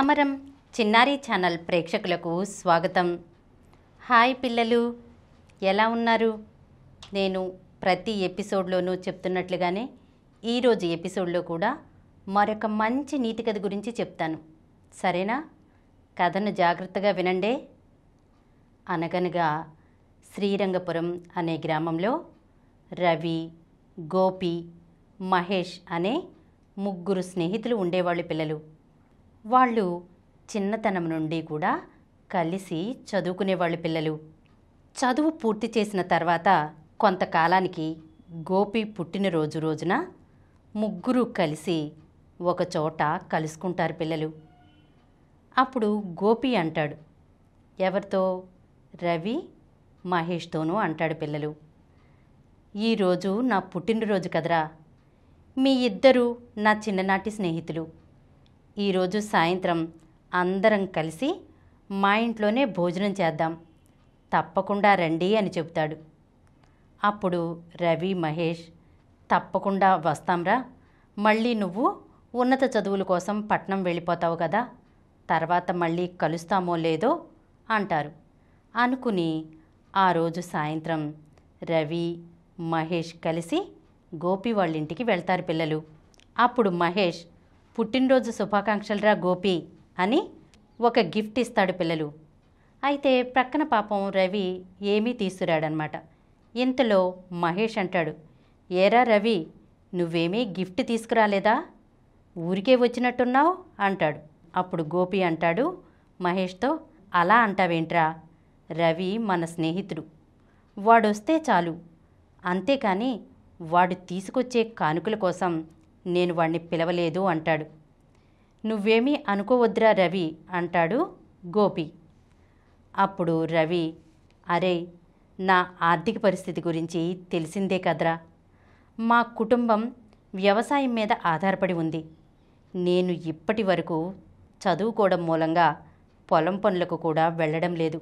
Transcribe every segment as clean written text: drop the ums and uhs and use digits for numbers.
అమరం చిన్నారి ఛానల్ ప్రేక్షకులకు స్వాగతం. హాయ్ పిల్లలు, ఎలా ఉన్నారు? నేను ప్రతి ఎపిసోడ్లోనూ చెప్తున్నట్లుగానే ఈరోజు ఎపిసోడ్లో కూడా మరొక మంచి నీతి కథ గురించి చెప్తాను. సరేనా? కథను జాగ్రత్తగా వినండే. అనగనగా శ్రీరంగపురం అనే గ్రామంలో రవి, గోపి, మహేష్ అనే ముగ్గురు స్నేహితులు ఉండేవాళ్ళు పిల్లలు. వాళ్ళు చిన్నతనం నుండి కూడా కలిసి చదువుకునేవాళ్ళు పిల్లలు. చదువు పూర్తి చేసిన తర్వాత కొంతకాలానికి గోపి పుట్టినరోజు రోజున ముగ్గురు కలిసి ఒకచోట కలుసుకుంటారు పిల్లలు. అప్పుడు గోపి అంటాడు, ఎవరితో? రవి మహేష్తోనూ అంటాడు పిల్లలు, ఈరోజు నా పుట్టినరోజు కదరా, మీ ఇద్దరు నా చిన్ననాటి స్నేహితులు. ఈరోజు సాయంత్రం అందరం కలిసి మా ఇంట్లోనే భోజనం చేద్దాం, తప్పకుండా రండి అని చెబుతాడు. అప్పుడు రవి, మహేష్, తప్పకుండా వస్తాంరా, మళ్ళీ నువ్వు ఉన్నత చదువుల కోసం పట్నం వెళ్ళిపోతావు కదా, తర్వాత మళ్ళీ కలుస్తామో లేదో అంటారు. అనుకుని ఆ రోజు సాయంత్రం రవి, మహేష్ కలిసి గోపి వాళ్ళ ఇంటికి వెళ్తారు పిల్లలు. అప్పుడు మహేష్, పుట్టినరోజు శుభాకాంక్షలురా గోపి అని ఒక గిఫ్ట్ ఇస్తాడు పిల్లలు. అయితే ప్రక్కన పాపం రవి ఏమీ తీసుకురాడనమాట. ఇంతలో మహేష్ అంటాడు, ఏరా రవి, నువ్వేమీ గిఫ్ట్ తీసుకురాలేదా? ఊరికే వచ్చినట్టున్నావు అంటాడు. అప్పుడు గోపి అంటాడు మహేష్తో, అలా అంటావేంట్రా, రవి మన స్నేహితుడు, వాడొస్తే చాలు, అంతేకాని వాడు తీసుకొచ్చే కానుకల కోసం నేను వాడిని పిలవలేదు అంటాడు. నువ్వేమీ అనుకోవద్దురా రవి అంటాడు గోపి. అప్పుడు రవి, అరే, నా ఆర్థిక పరిస్థితి గురించి తెలిసిందే కదరా, మా కుటుంబం వ్యవసాయం మీద ఆధారపడి ఉంది. నేను ఇప్పటి వరకు చదువుకోవడం మూలంగా పొలం పనులకు కూడా వెళ్ళడం లేదు.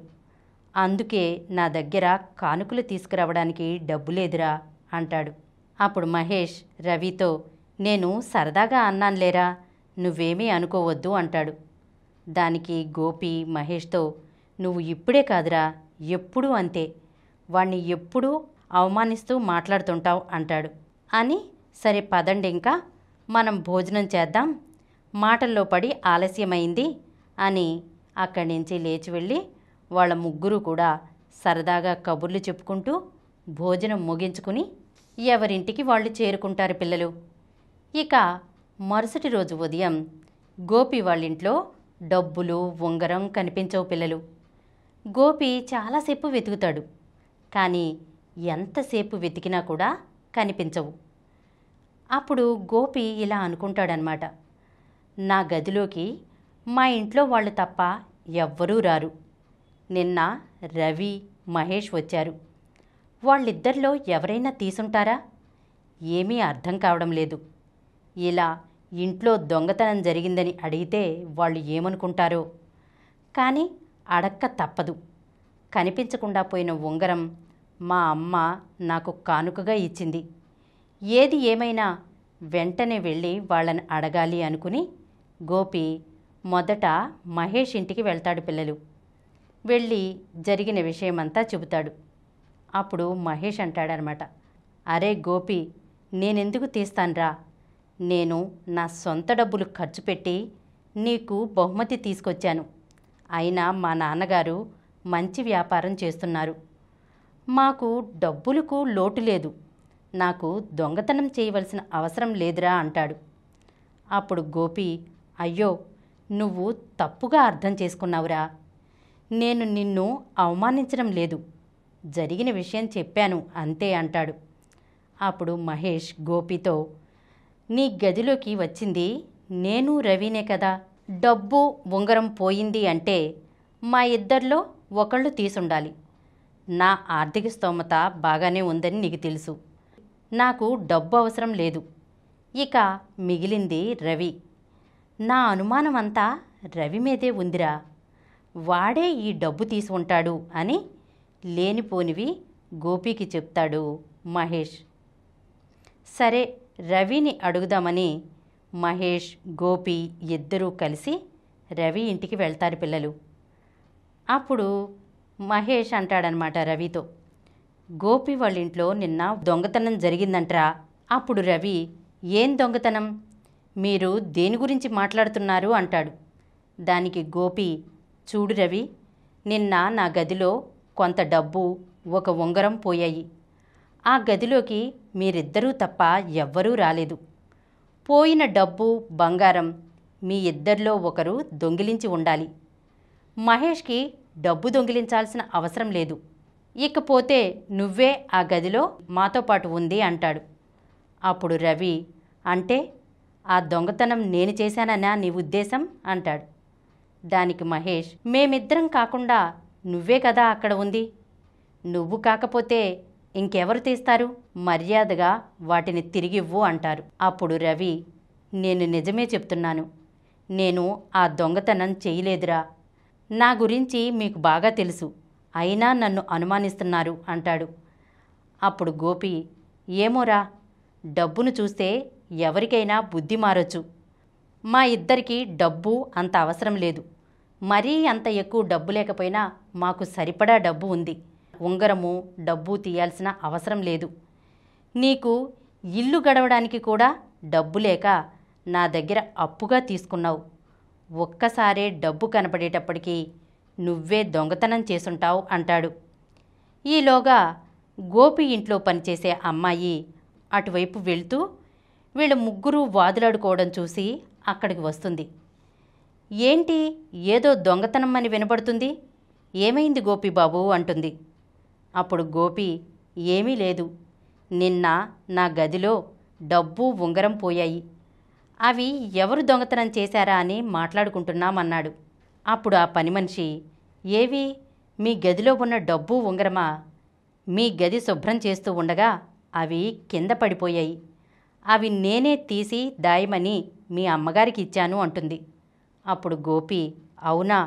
అందుకే నా దగ్గర కానుకలు తీసుకురావడానికి డబ్బు లేదురా అంటాడు. అప్పుడు మహేష్ రవితో, నేను సరదాగా అన్నానులేరా, నువ్వేమీ అనుకోవద్దు అంటాడు. దానికి గోపి మహేష్తో, నువ్వు ఇప్పుడే కాదురా, ఎప్పుడూ అంతే, వాణ్ణి ఎప్పుడూ అవమానిస్తూ మాట్లాడుతుంటావు అంటాడు. అని సరే పదండి, ఇంకా మనం భోజనం చేద్దాం, మాటల్లో పడి ఆలస్యమైంది అని అక్కడి నుంచి లేచి వెళ్ళి వాళ్ళ ముగ్గురు కూడా సరదాగా కబుర్లు చెప్పుకుంటూ భోజనం ముగించుకుని ఎవరింటికి వాళ్ళు చేరుకుంటారు పిల్లలు. ఇక మరుసటి రోజు ఉదయం గోపి వాళ్ళింట్లో డబ్బులు, ఉంగరం కనిపించవు పిల్లలు. గోపి చాలాసేపు వెతుకుతాడు, కానీ ఎంతసేపు వెతికినా కూడా కనిపించవు. అప్పుడు గోపి ఇలా అనుకుంటాడనమాట, నా గదిలోకి మా ఇంట్లో వాళ్ళు తప్ప ఎవ్వరూ రారు. నిన్న రవి, మహేష్ వచ్చారు, వాళ్ళిద్దరిలో ఎవరైనా తీసుంటారా? ఏమీ అర్థం కావడం లేదు. ఇలా ఇంట్లో దొంగతనం జరిగిందని అడిగితే వాళ్ళు ఏమనుకుంటారో, కానీ అడక్క తప్పదు. కనిపించకుండా పోయిన ఉంగరం మా అమ్మ నాకు కానుకగా ఇచ్చింది. ఏది ఏమైనా వెంటనే వెళ్ళి వాళ్ళని అడగాలి అనుకుని గోపి మొదట మహేష్ ఇంటికి వెళ్తాడు పిల్లలు. వెళ్ళి జరిగిన విషయమంతా చెబుతాడు. అప్పుడు మహేష్ అంటాడనమాట, అరే గోపి, నేనెందుకు తీస్తాన్రా, నేను నా సొంత డబ్బులు ఖర్చు పెట్టి నీకు బహుమతి తీసుకొచ్చాను. అయినా మా నాన్నగారు మంచి వ్యాపారం చేస్తున్నారు, మాకు డబ్బులకు లోటు లేదు, నాకు దొంగతనం చేయవలసిన అవసరం లేదురా అంటాడు. అప్పుడు గోపి, అయ్యో, నువ్వు తప్పుగా అర్థం చేసుకున్నావురా, నేను నిన్ను అవమానించడం లేదు, జరిగిన విషయం చెప్పాను అంతే అంటాడు. అప్పుడు మహేష్ గోపితో, నీ గదిలోకి వచ్చింది నేను రవినే కదా, డబ్బు ఉంగరం పోయింది అంటే మా ఇద్దరిలో ఒకళ్ళు తీసుండాలి. నా ఆర్థిక స్తోమత బాగానే ఉందని నీకు తెలుసు, నాకు డబ్బు అవసరం లేదు. ఇక మిగిలింది రవి. నా అనుమానం అంతా రవి మీదే ఉందిరా, వాడే ఈ డబ్బు తీసుకుంటాడు అని లేనిపోనివి గోపికి చెప్తాడు మహేష్. సరే రవిని అడుగుదామని మహేష్, గోపి ఇద్దరూ కలిసి రవి ఇంటికి వెళ్తారు పిల్లలు. అప్పుడు మహేష్ అంటాడనమాట రవితో, గోపి వాళ్ళ ఇంట్లో నిన్న దొంగతనం జరిగిందంట్రా. అప్పుడు రవి, ఏం దొంగతనం, మీరు దేని గురించి మాట్లాడుతున్నారు అంటాడు. దానికి గోపి, చూడు రవి, నిన్న నా గదిలో కొంత డబ్బు, ఒక ఉంగరం పోయాయి. ఆ గదిలోకి మీరిద్దరూ తప్ప ఎవ్వరూ రాలేదు. పోయిన డబ్బు, బంగారం మీ ఇద్దరిలో ఒకరు దొంగిలించి ఉండాలి. మహేష్కి డబ్బు దొంగిలించాల్సిన అవసరం లేదు. ఇకపోతే నువ్వే ఆ గదిలో మాతో పాటు ఉంది అంటాడు. అప్పుడు రవి, అంటే ఆ దొంగతనం నేను చేశానన్నా నీ ఉద్దేశం అంటాడు. దానికి మహేష్, మేమిద్దరం కాకుండా నువ్వే కదా అక్కడ ఉంది. నువ్వు కాకపోతే ఇంకెవరు తీస్తారు? మర్యాదగా వాటిని తిరిగివ్వు అంటారు. అప్పుడు రవి, నేను నిజమే చెప్తున్నాను. నేను ఆ దొంగతనం చేయలేదురా. నా గురించి మీకు బాగా తెలుసు, అయినా నన్ను అనుమానిస్తున్నారు అంటాడు. అప్పుడు గోపి, ఏమోరా, డబ్బును చూస్తే ఎవరికైనా బుద్ధి మారొచ్చు. మా ఇద్దరికీ డబ్బు అంత అవసరం లేదు. మరీ అంత ఎక్కువ డబ్బు లేకపోయినా మాకు సరిపడా డబ్బు ఉంది. ఉంగరము, డబ్బు తీయాల్సిన అవసరం లేదు. నీకు ఇల్లు గడవడానికి కూడా డబ్బు లేక నా దగ్గర అప్పుగా తీసుకున్నావు. ఒక్కసారే డబ్బు కనపడేటప్పటికీ నువ్వే దొంగతనం చేసుంటావు అంటాడు. ఈలోగా గోపి ఇంట్లో పనిచేసే అమ్మాయి అటువైపు వెళ్తూ వీళ్ళు ముగ్గురు వాదులాడుకోవడం చూసి అక్కడికి వస్తుంది. ఏంటి, ఏదో దొంగతనం అని వినబడుతుంది, ఏమైంది గోపి బాబు అంటుంది. అప్పుడు గోపి, ఏమీ లేదు, నిన్న నా గదిలో డబ్బు, ఉంగరం పోయాయి. అవి ఎవరు దొంగతనం చేశారా అని మాట్లాడుకుంటున్నామన్నాడు. అప్పుడు ఆ పని మనిషి, ఏవి, మీ గదిలో ఉన్న డబ్బు, ఉంగరమా? మీ గది శుభ్రం చేస్తూ ఉండగా అవి కింద పడిపోయాయి. అవి నేనే తీసి దాయమని మీ అమ్మగారికి ఇచ్చాను అంటుంది. అప్పుడు గోపి, అవునా,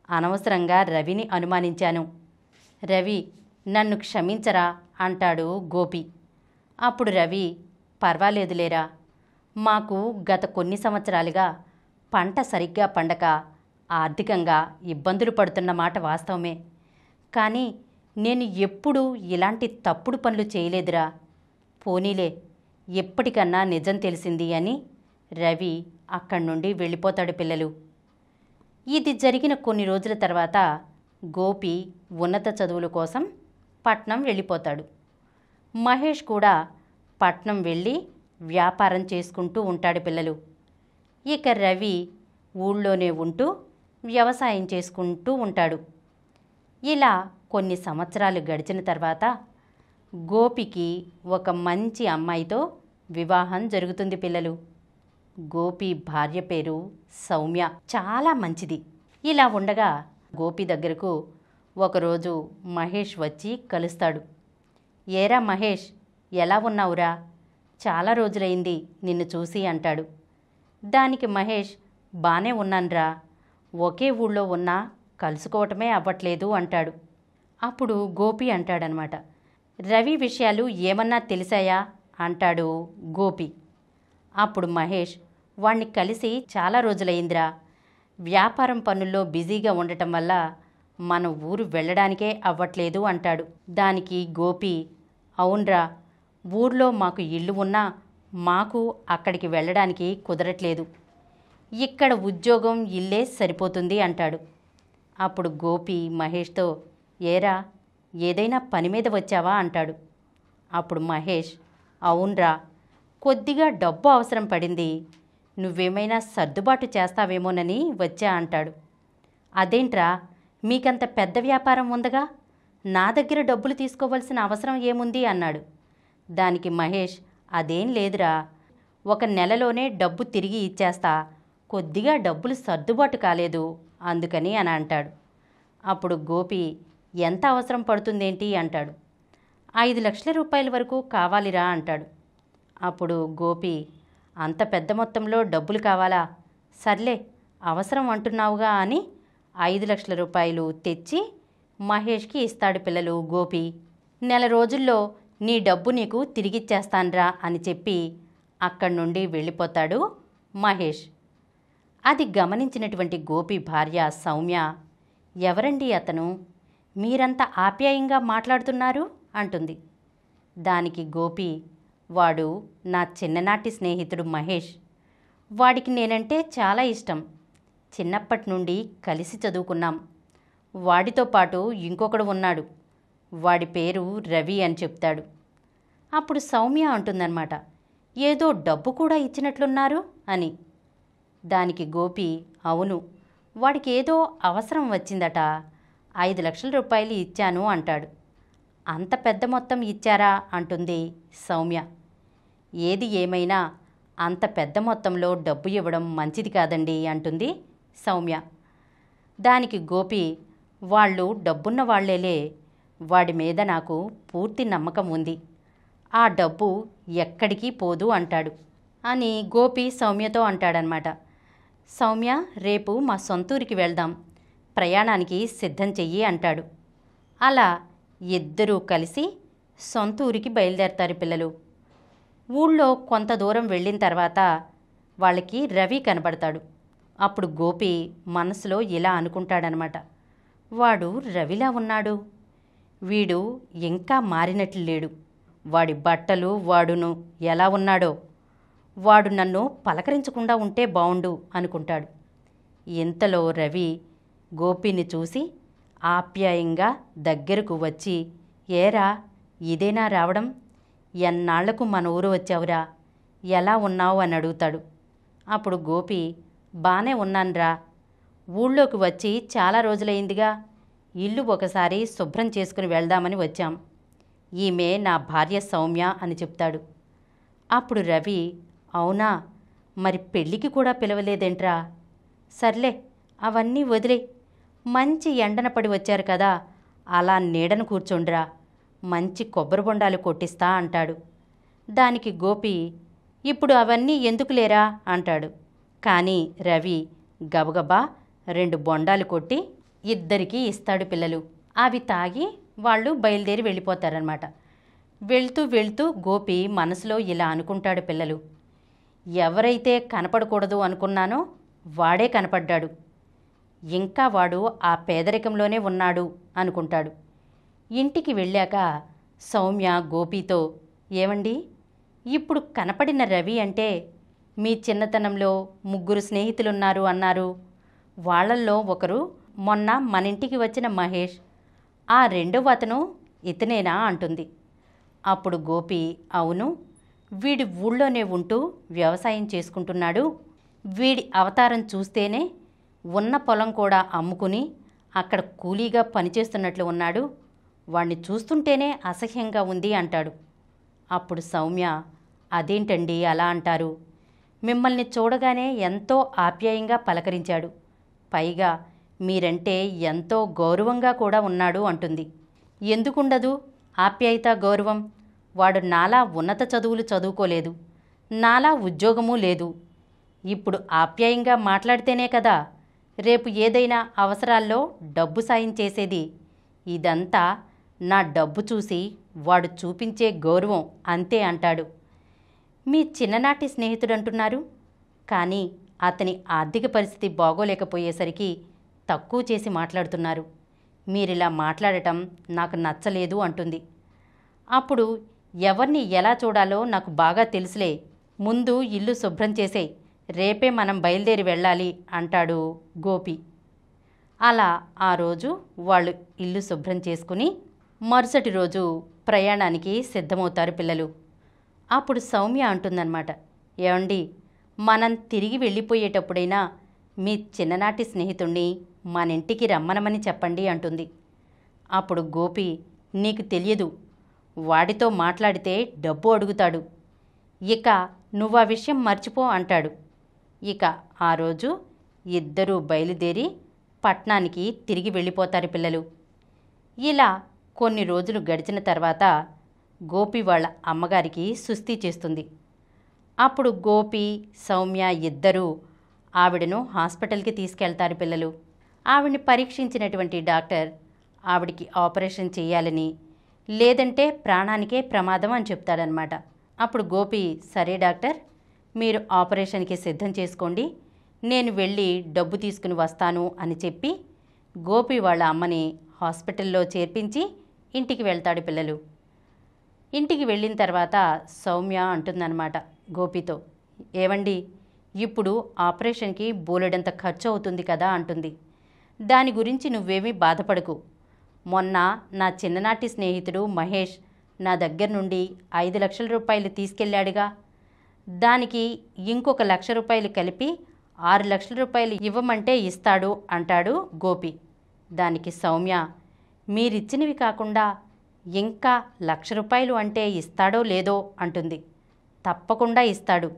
అనవసరంగా రవిని అనుమానించాను. రవి, నన్ను క్షమించరా అంటాడు గోపి. అప్పుడు రవి, పర్వాలేదులేరా, మాకు గత కొన్ని సంవత్సరాలుగా పంట సరిగ్గా పండక ఆర్థికంగా ఇబ్బందులు పడుతున్న మాట వాస్తవమే. కానీ నేను ఎప్పుడూ ఇలాంటి తప్పుడు పనులు చేయలేదురా. పోనీలే, ఎప్పటికన్నా నిజం తెలిసింది అని రవి అక్కడి నుండి వెళ్ళిపోతాడు పిల్లలు. ఇది జరిగిన కొన్ని రోజుల తర్వాత గోపి ఉన్నత చదువుల కోసం పట్నం వెళ్ళిపోతాడు. మహేష్ కూడా పట్నం వెళ్ళి వ్యాపారం చేసుకుంటూ ఉంటాడు పిల్లలు. ఇక రవి ఊళ్ళోనే ఉంటూ వ్యవసాయం చేసుకుంటూ ఉంటాడు. ఇలా కొన్ని సంవత్సరాలు గడిచిన తర్వాత గోపికి ఒక మంచి అమ్మాయితో వివాహం జరుగుతుంది పిల్లలు. గోపి భార్య పేరు సౌమ్య, చాలా మంచిది. ఇలా ఉండగా గోపి దగ్గరకు ఒకరోజు మహేష్ వచ్చి కలుస్తాడు. ఏరా మహేష్, ఎలా ఉన్నావురా, చాలా రోజులైంది నిన్ను చూసి అంటాడు. దానికి మహేష్, బానే ఉన్నాన్రా, ఒకే ఊళ్ళో ఉన్నా కలుసుకోవటమే అవ్వట్లేదు అంటాడు. అప్పుడు గోపి అంటాడనమాట, రవి విషయాలు ఏమన్నా తెలిసాయా అంటాడు గోపి. అప్పుడు మహేష్, వాణ్ణి కలిసి చాలా రోజులైందిరా, వ్యాపారం పనుల్లో బిజీగా ఉండటం వల్ల మన ఊరు వెళ్ళడానికే అవ్వట్లేదు అంటాడు. దానికి గోపి, అవునరా, ఊర్లో మాకు ఇల్లు ఉన్నా మాకు అక్కడికి వెళ్ళడానికి కుదరట్లేదు. ఇక్కడ ఉద్యోగం, ఇల్లే సరిపోతుంది అంటాడు. అప్పుడు గోపి మహేష్తో, ఏరా, ఏదైనా పని మీద వచ్చావా అంటాడు. అప్పుడు మహేష్, అవునరా, కొద్దిగా డబ్బు అవసరం పడింది, నువ్వేమైనా సర్దుబాటు చేస్తావేమోనని వచ్చా అంటాడు. అదేంట్రా, మీకంత పెద్ద వ్యాపారం ఉందగా, నా దగ్గర డబ్బులు తీసుకోవాల్సిన అవసరం ఏముంది అన్నాడు. దానికి మహేష్, అదేం లేదురా, ఒక నెలలోనే డబ్బు తిరిగి ఇచ్చేస్తా, కొద్దిగా డబ్బులు సర్దుబాటు కాలేదు అందుకని అని అంటాడు. అప్పుడు గోపి, ఎంత అవసరం పడుతుందేంటి అంటాడు. 5 లక్షల రూపాయల వరకు కావాలిరా అంటాడు. అప్పుడు గోపి, అంత పెద్ద మొత్తంలో డబ్బులు కావాలా, సర్లే అవసరం అంటున్నావుగా అని 5 లక్షల రూపాయలు తెచ్చి మహేష్కి ఇస్తాడు పిల్లలు గోపి. నెల రోజుల్లో నీ డబ్బు నీకు తిరిగిచ్చేస్తాన్రా అని చెప్పి అక్కడి నుండి వెళ్ళిపోతాడు మహేష్. అది గమనించినటువంటి గోపి భార్య సౌమ్య, ఎవరండి అతను, మీరంత ఆప్యాయంగా మాట్లాడుతున్నారు అంటుంది. దానికి గోపి, వాడు నా చిన్ననాటి స్నేహితుడు మహేష్. వాడికి నేనంటే చాలా ఇష్టం. చిన్నప్పటి నుండి కలిసి చదువుకున్నాం. వాడితో పాటు ఇంకొకడు ఉన్నాడు, వాడి పేరు రవి అని చెప్తాడు. అప్పుడు సౌమ్య అంటుందన్నమాట, ఏదో డబ్బు కూడా ఇచ్చినట్లున్నారు అని. దానికి గోపి, అవును, వాడికి ఏదో అవసరం వచ్చిందట, 5 లక్షల రూపాయలు ఇచ్చాను అంటాడు. అంత పెద్ద మొత్తం ఇచ్చారా అంటుంది సౌమ్య. ఏది ఏమైనా అంత పెద్ద మొత్తంలో డబ్బు ఇవ్వడం మంచిది కాదండి అంటుంది సౌమ్య. దానికి గోపి, వాళ్ళు డబ్బున్న వాళ్లేలే, వాడి మీద నాకు పూర్తి నమ్మకం ఉంది, ఆ డబ్బు ఎక్కడికి పోదు అంటాడు అని గోపి సౌమ్యతో అంటాడనమాట. సౌమ్య, రేపు మా సొంతూరికి వెళ్దాం, ప్రయాణానికి సిద్ధం చెయ్యి అంటాడు. అలా ఇద్దరూ కలిసి సొంతూరికి బయలుదేరతారు పిల్లలు. ఊళ్ళో కొంత దూరం వెళ్ళిన తర్వాత వాళ్ళకి రవి కనబడతాడు. అప్పుడు గోపి మనసులో ఇలా అనుకుంటాడనమాట, వాడు రవిలా ఉన్నాడు, వీడు ఇంకా మారినట్లు లేడు, వాడి బట్టలు వాడును ఎలా ఉన్నాడో, వాడు నన్ను పలకరించకుండా ఉంటే బావుండు అనుకుంటాడు. ఇంతలో రవి గోపిని చూసి ఆప్యాయంగా దగ్గరకు వచ్చి, ఏరా ఇదేనా రావడం, ఎన్నాళ్లకు మన ఊరు వచ్చావురా, ఎలా ఉన్నావు అని అడుగుతాడు. అప్పుడు గోపి, బానే ఉన్నాన్రా, ఊళ్ళోకి వచ్చి చాలా రోజులైందిగా, ఇల్లు ఒకసారి శుభ్రం చేసుకుని వెళ్దామని వచ్చాం, ఈమె నా భార్య సౌమ్య అని చెప్తాడు. అప్పుడు రవి, అవునా, మరి పెళ్ళికి కూడా పిలవలేదేంట్రా, సర్లే అవన్నీ వదిలే, మంచి ఎండన పడి వచ్చారు కదా, అలా నీడను కూర్చోండ్రా, మంచి కొబ్బరి బొండాలు కొట్టిస్తా అంటాడు. దానికి గోపి, ఇప్పుడు అవన్నీ ఎందుకులేరా అంటాడు. కానీ రవి గబగబా 2 బొండాలు కొట్టి ఇద్దరికీ ఇస్తాడు పిల్లలు. అవి తాగి వాళ్ళు బయలుదేరి వెళ్ళిపోతారనమాట. వెళ్తూ వెళ్తూ గోపి మనసులో ఇలా అనుకుంటాడు పిల్లలు, ఎవరైతే కనపడకూడదు అనుకున్నానో వాడే కనపడ్డాడు, ఇంకా వాడు ఆ పేదరికంలోనే ఉన్నాడు అనుకుంటాడు. ఇంటికి వెళ్ళాక సౌమ్య గోపితో, ఏమండి, ఇప్పుడు కనపడిన రవి అంటే మీ చిన్నతనంలో 3 స్నేహితులున్నారు అన్నారు, వాళ్ళల్లో ఒకరు మొన్న మన ఇంటికి వచ్చిన మహేష్, ఆ రెండవ అతను ఇతనేనా అంటుంది. అప్పుడు గోపి, అవును, వీడి ఊళ్ళోనే ఉంటూ వ్యవసాయం చేసుకుంటున్నాడు, వీడి అవతారం చూస్తేనే ఉన్న పొలం కూడా అమ్ముకుని అక్కడ కూలీగా పనిచేస్తున్నట్లు ఉన్నాడు, వాణ్ణి చూస్తుంటేనే అసహ్యంగా ఉంది అంటాడు. అప్పుడు సౌమ్య, అదేంటండి అలా అంటారు, మిమ్మల్ని చూడగానే ఎంతో ఆప్యాయంగా పలకరించాడు, పైగా మీరంటే ఎంతో గౌరవంగా కూడా ఉన్నాడు అంటుంది. ఎందుకుండదు ఆప్యాయత గౌరవం, వాడు నాలా ఉన్నత చదువులు చదువుకోలేదు, నాలా ఉద్యోగమూ లేదు, ఇప్పుడు ఆప్యాయంగా మాట్లాడితేనే కదా రేపు ఏదైనా అవసరాల్లో డబ్బు సాయం చేసేది, ఇదంతా నా డబ్బు చూసి వాడు చూపించే గౌరవం అంతే అంటాడు. మీ చిన్ననాటి స్నేహితుడంటున్నారు, కానీ అతని ఆర్థిక పరిస్థితి బాగోలేకపోయేసరికి తక్కువ చేసి మాట్లాడుతున్నారు, మీరిలా మాట్లాడటం నాకు నచ్చలేదు అంటుంది. అప్పుడు ఎవరిని ఎలా చూడాలో నాకు బాగా తెలుసులే, ముందు ఇల్లు శుభ్రం చేసే, రేపే మనం బయలుదేరి వెళ్ళాలి అంటాడు గోపి. అలా ఆ రోజు వాళ్ళు ఇల్లు శుభ్రం చేసుకుని మరుసటి రోజు ప్రయాణానికి సిద్ధమవుతారు పిల్లలు. అప్పుడు సౌమ్య అంటుందన్నమాట, ఏమండి, మనం తిరిగి వెళ్ళిపోయేటప్పుడైనా మీ చిన్ననాటి స్నేహితుణ్ణి మన ఇంటికి రమ్మనమని చెప్పండి అంటుంది. అప్పుడు గోపి, నీకు తెలియదు, వాడితో మాట్లాడితే డబ్బు అడుగుతాడు, ఇక నువ్వు ఆ విషయం మర్చిపో అంటాడు. ఇక ఆ రోజు ఇద్దరూ బయలుదేరి పట్నానికి తిరిగి వెళ్ళిపోతారు పిల్లలు. ఇలా కొన్ని రోజులు గడిచిన తర్వాత గోపి వాళ్ళ అమ్మగారికి సుస్థి చేస్తుంది. అప్పుడు గోపి సౌమ్య ఇద్దరూ ఆవిడను హాస్పిటల్కి తీసుకెళ్తారు పిల్లలు. ఆవిడ్ని పరీక్షించినటువంటి డాక్టర్ ఆవిడికి ఆపరేషన్ చేయాలని, లేదంటే ప్రాణానికే ప్రమాదం అని చెప్తాడనమాట. అప్పుడు గోపి, సరే డాక్టర్, మీరు ఆపరేషన్కి సిద్ధం చేసుకోండి, నేను వెళ్ళి డబ్బు తీసుకుని వస్తాను అని చెప్పి గోపి వాళ్ళ అమ్మని హాస్పిటల్లో చేర్పించి ఇంటికి వెళ్తాడు పిల్లలు. ఇంటికి వెళ్ళిన తర్వాత సౌమ్య అంటుందన్నమాట గోపితో, ఏవండి, ఇప్పుడు ఆపరేషన్కి బోలెడంత ఖర్చు అవుతుంది కదా అంటుంది. దాని గురించి నువ్వేమీ బాధపడకు. మొన్న నా చిన్ననాటి స్నేహితుడు మహేష్ నా దగ్గర నుండి 5 లక్షల రూపాయలు తీసుకెళ్ళాడుగా, దానికి ఇంకొక 1 లక్ష రూపాయలు కలిపి 6 లక్షల రూపాయలు ఇవ్వమంటే ఇస్తాడు అంటాడు గోపి. దానికి సౌమ్య, మీరిచ్చినవి కాకుండా ఇంకా 1 లక్ష రూపాయలు అంటే ఇస్తాడో లేదో అంటుంది. తప్పకుండా ఇస్తాడు.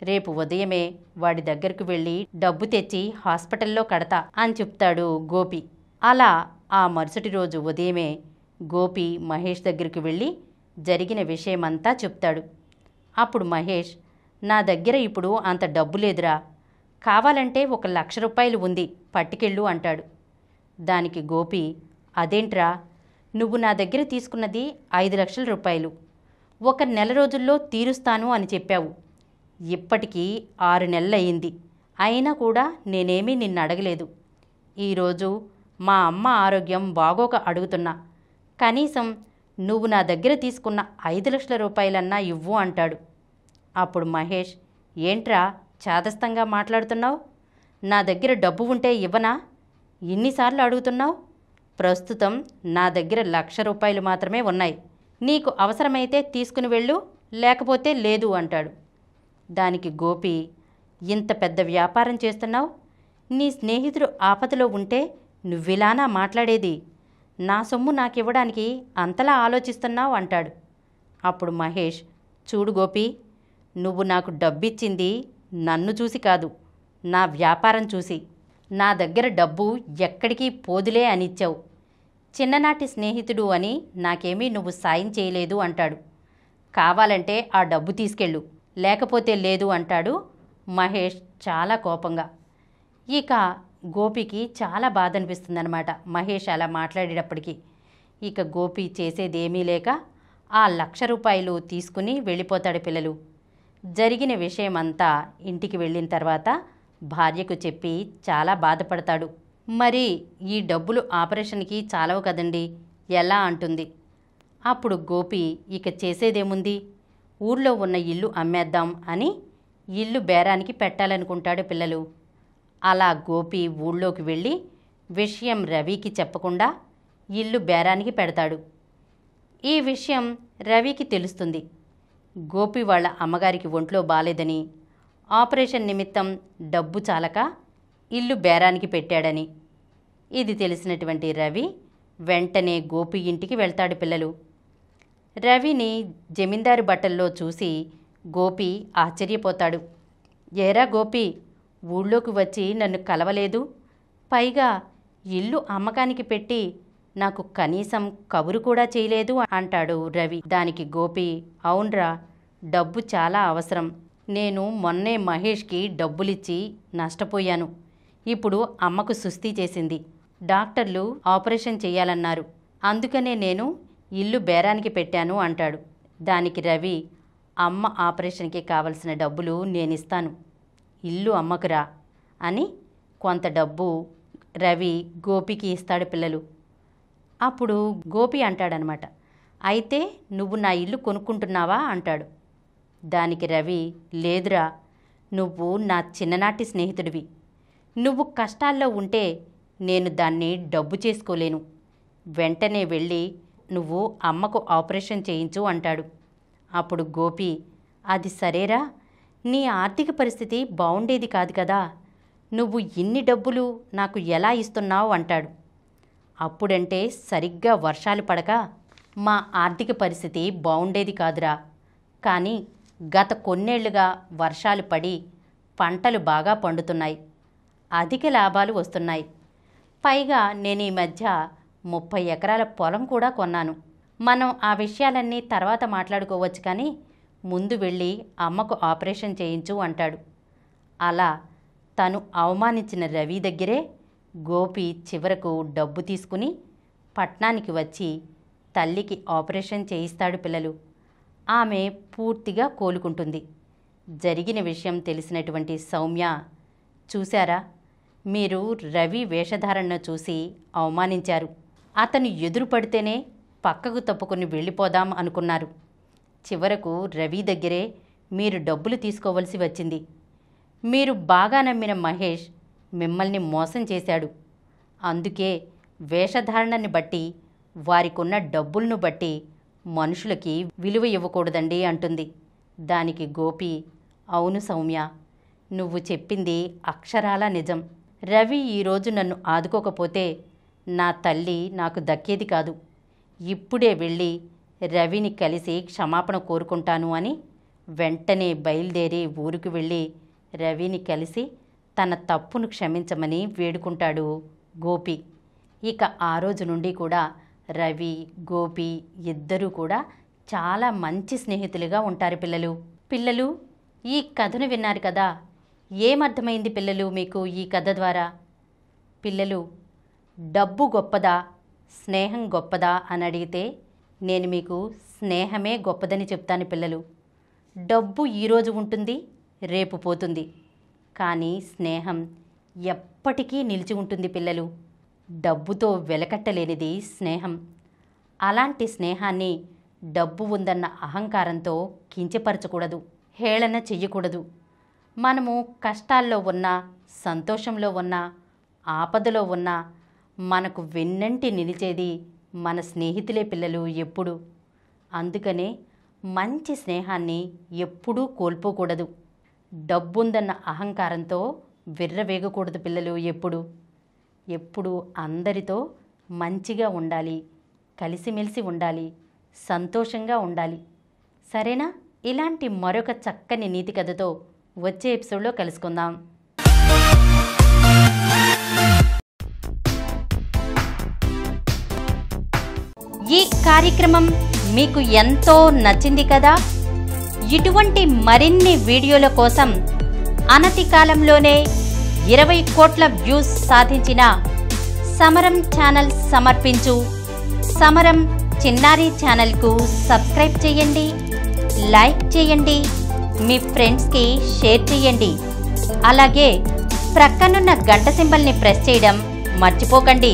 రేపు ఉదయమే వాడి దగ్గరకు వెళ్ళి డబ్బు తెచ్చి హాస్పిటల్లో కడతా అని చెప్తాడు గోపి. అలా ఆ మరుసటి రోజు ఉదయమే గోపి మహేష్ దగ్గరికి వెళ్ళి జరిగిన విషయమంతా చెప్తాడు. అప్పుడు మహేష్, నా దగ్గర ఇప్పుడు అంత డబ్బు లేదురా, కావాలంటే 1 లక్ష రూపాయలు ఉంది, పట్టుకెళ్ళు అంటాడు. దానికి గోపి, అదేంట్రా, నువ్వు నా దగ్గర తీసుకున్నది 5 లక్షల రూపాయలు, 1 నెల రోజుల్లో తీరుస్తాను అని చెప్పావు. ఇప్పటికీ 6 నెలలయ్యింది, అయినా కూడా నేనేమీ నిన్ను అడగలేదు. ఈరోజు మా అమ్మ ఆరోగ్యం బాగోక అడుగుతున్నా, కనీసం నువ్వు నా దగ్గర తీసుకున్న 5 లక్షల రూపాయలన్నా ఇవ్వు అంటాడు. అప్పుడు మహేష్, ఏంట్రా చాదస్తంగా మాట్లాడుతున్నావు? నా దగ్గర డబ్బు ఉంటే ఇవ్వనా? ఇన్నిసార్లు అడుగుతున్నావు? ప్రస్తుతం నా దగ్గర 1 లక్ష రూపాయలు మాత్రమే ఉన్నాయి. నీకు అవసరమైతే తీసుకుని వెళ్ళు, లేకపోతే లేదు అంటాడు. దానికి గోపి, ఇంత పెద్ద వ్యాపారం చేస్తున్నావు, నీ స్నేహితుడు ఆపదలో ఉంటే నువ్విలానా మాట్లాడేది? నా సొమ్ము నాకివ్వడానికి అంతలా ఆలోచిస్తున్నావు అంటాడు. అప్పుడు మహేష్, చూడు గోపి, నువ్వు నాకు డబ్బిచ్చింది నన్ను చూసి కాదు, నా వ్యాపారం చూసి. నా దగ్గర డబ్బు ఎక్కడికి పోదులే అనిచ్చావు. చిన్ననాటి స్నేహితుడు అని నాకేమీ నువ్వు సాయం చేయలేదు అంటాడు. కావాలంటే ఆ డబ్బు తీసుకెళ్ళు, లేకపోతే లేదు అంటాడు మహేష్ చాలా కోపంగా. ఇక గోపికి చాలా బాధ అనిపిస్తుందన్నమాట మహేష్ అలా మాట్లాడేటప్పటికి. ఇక గోపి చేసేదేమీ లేక ఆ 1 లక్ష రూపాయలు తీసుకుని వెళ్ళిపోతాడు పిల్లలు. జరిగిన విషయమంతా ఇంటికి వెళ్ళిన తర్వాత భార్యకు చెప్పి చాలా బాధపడతాడు. మరి ఈ డబ్బులు ఆపరేషన్కి చాలవు కదండి, ఎలా అంటుంది. అప్పుడు గోపి, ఇక చేసేదేముంది, ఊళ్ళో ఉన్న ఇల్లు అమ్మేద్దాం అని ఇల్లు బేరానికి పెట్టాలనుకుంటాడు పిల్లలు. అలా గోపి ఊళ్ళోకి వెళ్ళి విషయం రవికి చెప్పకుండా ఇల్లు బేరానికి పెడతాడు. ఈ విషయం రవికి తెలుస్తుంది. గోపి వాళ్ళ అమ్మగారికి ఒంట్లో బాలేదని, ఆపరేషన్ నిమిత్తం డబ్బు చాలక ఇల్లు బేరానికి పెట్టాడని. ఇది తెలిసినటువంటి రవి వెంటనే గోపి ఇంటికి వెళ్తాడు పిల్లలు. రవిని జమీందారు బట్టల్లో చూసి గోపి ఆశ్చర్యపోతాడు. ఏరా గోపి, ఊళ్ళోకి వచ్చి నన్ను కలవలేదు, పైగా ఇల్లు అమ్మకానికి పెట్టి నాకు కనీసం కబురు కూడా చేయలేదు అంటాడు రవి. దానికి గోపి, అవునరా, డబ్బు చాలా అవసరం. నేను మొన్నే మహేష్కి డబ్బులిచ్చి నష్టపోయాను. ఇప్పుడు అమ్మకు సుస్థి చేసింది, డాక్టర్లు ఆపరేషన్ చేయాలన్నారు, అందుకనే నేను ఇల్లు బేరానికి పెట్టాను అంటాడు. దానికి రవి, అమ్మ ఆపరేషన్కి కావలసిన డబ్బులు నేనిస్తాను, ఇల్లు అమ్మకురా అని కొంత డబ్బు రవి గోపికి ఇస్తాడు పిల్లలు. అప్పుడు గోపి అంటాడనమాట, అయితే నువ్వు నా ఇల్లు కొనుక్కుంటున్నావా అంటాడు. దానికి రవి, లేదురా, నువ్వు నా చిన్ననాటి స్నేహితుడివి, నువ్వు కష్టాల్లో ఉంటే నేను దాన్ని డబ్బు చేసుకోలేను, వెంటనే వెళ్ళి నువ్వు అమ్మకు ఆపరేషన్ చేయించు అంటాడు. అప్పుడు గోపి, అది సరేరా, నీ ఆర్థిక పరిస్థితి బాగుండేది కాదు కదా, నువ్వు ఇన్ని డబ్బులు నాకు ఎలా ఇస్తున్నావు అంటాడు. అప్పుడంటే సరిగ్గా వర్షాలు పడక మా ఆర్థిక పరిస్థితి బాగుండేది కాదురా, కానీ గత కొన్నేళ్లుగా వర్షాలు పడి పంటలు బాగా పండుతున్నాయి, అధిక లాభాలు వస్తున్నాయి. పైగా నేను ఈ మధ్య 30 ఎకరాల పొలం కూడా కొన్నాను. మనం ఆ విషయాలన్నీ తర్వాత మాట్లాడుకోవచ్చు, కానీ ముందు వెళ్ళి అమ్మకు ఆపరేషన్ చేయించు అంటాడు. అలా తను అవమానించిన రవి దగ్గరే గోపి చివరకు డబ్బు తీసుకుని పట్నానికి వచ్చి తల్లికి ఆపరేషన్ చేయిస్తాడు పిల్లలు. ఆమె పూర్తిగా కోలుకుంటుంది. జరిగిన విషయం తెలిసినటువంటి సౌమ్య చూశారా, మీరు రవి వేషధారణను చూసి అవమానించారు. అతను ఎదురు పడితేనే పక్కకు తప్పుకొని వెళ్ళిపోదాం అనుకున్నారు. చివరకు రవి దగ్గరే మీరు డబ్బులు తీసుకోవలసి వచ్చింది. మీరు బాగా నమ్మిన మహేష్ మిమ్మల్ని మోసం చేశాడు. అందుకే వేషధారణని బట్టి, వారికున్న డబ్బులను బట్టి మనుషులకి విలువ ఇవ్వకూడదండి అంటుంది. దానికి గోపి, అవును సౌమ్య, నువ్వు చెప్పింది అక్షరాల నిజం. రవి ఈరోజు నన్ను ఆదుకోకపోతే నా తల్లి నాకు దక్కేది కాదు. ఇప్పుడే వెళ్ళి రవిని కలిసి క్షమాపణ కోరుకుంటాను అని వెంటనే బయలుదేరి ఊరికి వెళ్ళి రవిని కలిసి తన తప్పును క్షమించమని వేడుకుంటాడు గోపి. ఇక ఆ రోజు నుండి కూడా రవి, గోపి ఇద్దరూ కూడా చాలా మంచి స్నేహితులుగా ఉంటారు. పిల్లలు ఈ కథను విన్నారు కదా, ఏమర్థమైంది పిల్లలు మీకు ఈ కథ ద్వారా? పిల్లలు, డబ్బు గొప్పదా, స్నేహం గొప్పదా అని అడిగితే నేను మీకు స్నేహమే గొప్పదని చెప్తాను పిల్లలు. డబ్బు ఈరోజు ఉంటుంది, రేపు పోతుంది. కానీ స్నేహం ఎప్పటికీ నిలిచి ఉంటుంది పిల్లలు. డబ్బుతో వెలకట్టలేనిది స్నేహం. అలాంటి స్నేహాన్ని డబ్బు ఉందన్న అహంకారంతో కించపరచకూడదు, హేళన చెయ్యకూడదు. మనము కష్టాల్లో ఉన్నా, సంతోషంలో ఉన్నా, ఆపదలో ఉన్నా మనకు వెన్నంటి నిలిచేది మన స్నేహితులే పిల్లలు ఎప్పుడు. అందుకనే మంచి స్నేహాన్ని ఎప్పుడూ కోల్పోకూడదు. డబ్బుందన్న అహంకారంతో విర్రవేగకూడదు పిల్లలు. ఎప్పుడు అందరితో మంచిగా ఉండాలి, కలిసిమెలిసి ఉండాలి, సంతోషంగా ఉండాలి. సరేనా? ఇలాంటి మరొక చక్కని నీతి కథతో వచ్చే ఎపిసోడ్లో కలుసుకుందాం. ఈ కార్యక్రమం మీకు ఎంతో నచ్చింది కదా? ఇటువంటి మరిన్ని వీడియోల కోసం అనతి కాలంలోనే 20 కోట్ల వ్యూస్ సాధించిన సమరం ఛానల్ సమర్పించు సమరం చిన్నారి ఛానల్కు సబ్స్క్రైబ్ చేయండి, లైక్ చేయండి, మీ ఫ్రెండ్స్కి షేర్ చేయండి. అలాగే ప్రక్కనున్న గంట సింబల్ని ప్రెస్ చేయడం మర్చిపోకండి.